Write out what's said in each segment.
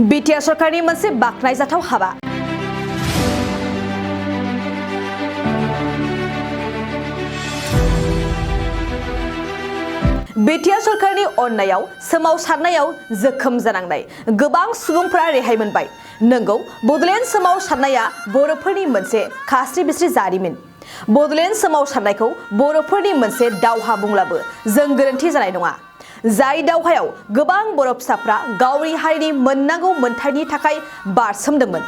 BTR सरकारनि मोनसे बाखनायजाथाव हाबा। बिटिआर सरकारनि अननायाव सोमावसारनायाव जोखोम जानांनाय गोबां सुबुंफोरा रेहाय मोनबाय। नंगौ, बडलेण्ड सोमावसारनाया बर'फोरनि मोनसे खास्रि बिस्रि जारिमिन। बडलेण्ड सोमावसारनायखौ बर'फोरनि मोनसे दावहा बुंब्लाबो जों गोरोन्थि जानाय नङा। जाय दावहायाव गोबां बर' फिसाफ्रा गावनि हारिनि मोननांगौ मोनथायनि थाखाय बारसोमदोंमोन।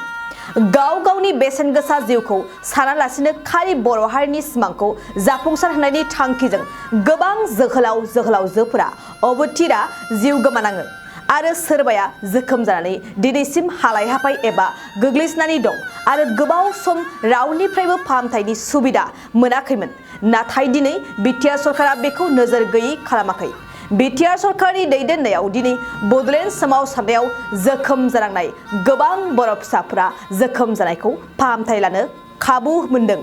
गाव गावनि बेसेन गोसा जिउखौ सानालासिनो खालि बर' हारिनि सिमांखौ जाफुंसार होनायनि थांखिजों गोबां जोहोलाव जोहोलावजोफोरा अबथिरा जिउ गोमानाङो आरो सोरबाया जोखोम जानानै दिनैसिम हालाय हाफाय एबा गोग्लैसोनानै दं आरो गोबाव सम रावनिफ्रायबो फाहामथायनि सुबिदा मोनाखैमोन। नाथाय दिनै बिटिआर सरकारा बेखौ नोजोर गैयै खालामाखै। बिटिआर सरकारनि दैदेननायाव दिनै बडलेण्ड सोमावसारनायाव जोखोम जानांनाय गोबां बर' फिसाफोरा जोखोम जानायखौ फाहामथाय लानो खाबु मोनदों।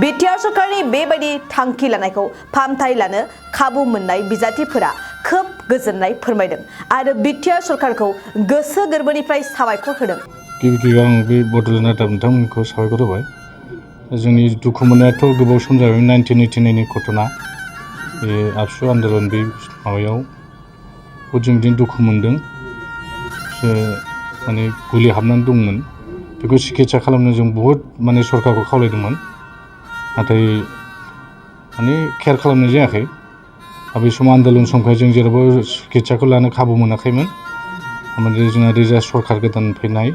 बिटिआर सरकारनि बेबायदि थांखि लानायखौ फाहामथाय लानो खाबु मोननाय बिजाथिफोरा खोब गोजोननाय फोरमायदों आरो बिटिआर सरकारखौ गोसो गोरबोनिफ्राय साबायखर होदों। गिबि आं बे बडलेण्ड रादाब नोंथांमोनखौ साबायखर होबाय। जोंनि दुखु मोननायाथ' गोबाव सम जाबाय। 1989 घटना, बे आबसु आन्दलन बे माबायाव जों बिदिनो दुखु मोनदों। माने गुलि हाबनानै दंमोन। बेखौ सिकित्सा खालामनो जों बहुद सरकारखौ खावलायदोंमोन, नाथाय केयार खालामनाय जायाखै। बे समाव आन्दलन समखाय जों जेरावबो सिकित्साखौ लानो खाबु मोनाखैमोन। जोंहा रिजा सरकार गोदान फैनाय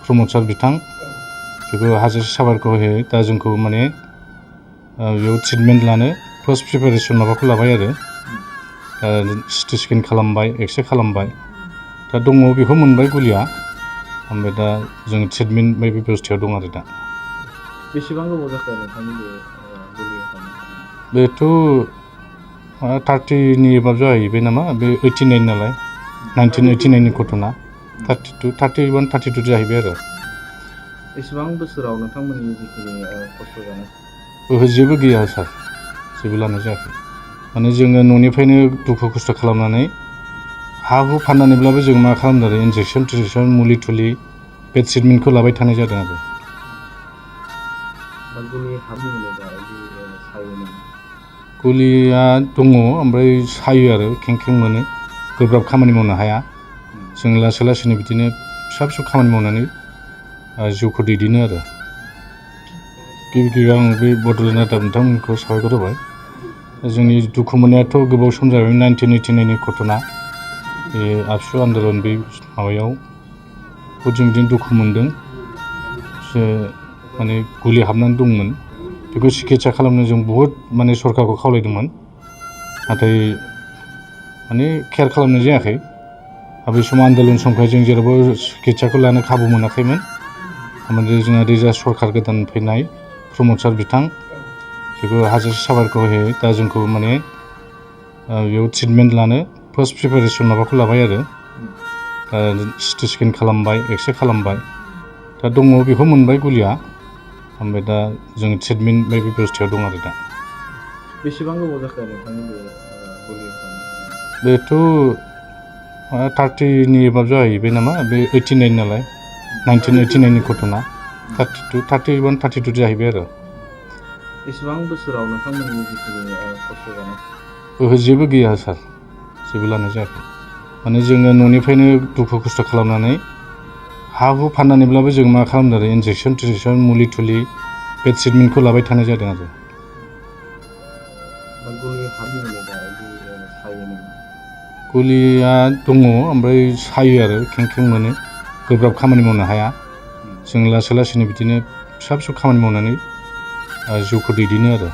प्रमद सार बिथां, बेखौ हाजासे साबायखर होयो। दा जोंखौ बेयाव ट्रिटमेन्ट लानो फार्स्ट प्रिपारेसन माबाखौ लाबाय आरो सिटि स्केन खालामबाय, एक्सरे खालामबाय। दा दङ, बेखौ मोनबाय गुलिया। ओमफ्राय दा जों ट्रिटमेन्ट बायदि बेबस्थायाव दं आरो दा। बेसेबां गोबाव जाखो नोंथांनि बेथ' 30नि एबाब जाहैबाय नामा। बे 89 नालाय, 1989नि घटना। 31, 32 जाहैबाय आरो। एसेबां बोसोराव नोंथांमोननि जिखिनि खस्थ' जानाय जेबो गैया सार, जेबो लानाय जायाखै। जोङो न'निफ्रायनो दुखु खस्थ' खालामनानै हा हु फाननानैब्लाबो जों मा खालामदों आरो इन्जेक्सन टिन्जेक्सन मुलि थुलि बे ट्रिटमेन्टखौ लाबाय थानाय जादों आरो। गुलिया दङ, ओमफ्राय सायो आरो खें खें मोनो, गोब्राब खामानि मावनो हाया। जों लासै लासैनो बिदिनो फिसा फिसौ खामानि मावनानै जिउखौ दैदेनो आरो। गिबि आं बे बडलेण्ड रादाब नोंथांमोनखौ साबायखर होबाय। जोंनि दुखु मोननायाथ' गोबाव सम जाबाय। 1989नि घटना, बे आबसु आन्दलन बे माबायाव जों बिदिनो दुखु मोनदों। गुलि हाबनानै दंमोन। बेखौ सिकित्सा खालामनो जों बहुद सरकारखौ खावलायदोंमोन, नाथाय केयार खालामनाय जायाखै। बे समाव आन्दलन समखाय जों जेरावबो सिकित्साखौ लानो खाबु मोनाखैमोन। जोंहा रिजा सरकार गोदान फैनाय प्रमद सार बिथां, बेखौ हाजासे साबायखर होयो। दा जोंखौ बेयाव ट्रिटमेन्ट लानो फार्स्ट प्रिपारेसन माबाखौ लाबाय आरो सिटि स्केन खालामबाय, एक्सरे खालामबाय। दा दङ, बेखौ मोनबाय गुलिया। ओमफ्राय दा जों ट्रिटमेन्ट बायदि बेबस्थायाव दं आरो दा। बेसेबां गोबाव जाखो नोंथांनि बेथ' 30नि एबाब जाहैबाय नामा। बे 89 नालाय, 1989नि घटना। 31, 32 जाहैबाय आरो। एसेबां बोसोराव नोंथांमोननि जिखिनि खस्थ' जानाय जेबो गैया सार, जेबो लानाय जायाखै। जोङो न'निफ्रायनो दुखु खस्थ' खालामनानै हा हु फाननानैब्लाबो जों मा खालामदों आरो इन्जेक्सन टिन्जेक्सन मुलि थुलि बे ट्रिटमेन्टखौ लाबाय थानाय जादों आरो। गुलिया दङ, ओमफ्राय सायो आरो खें खें मोनो, गोब्राब खामानि मावनो हाया। जों लासै लासैनो बिदिनो फिसा फिसौ खामानि मावनानै जिउखौ दैदेनो आरो।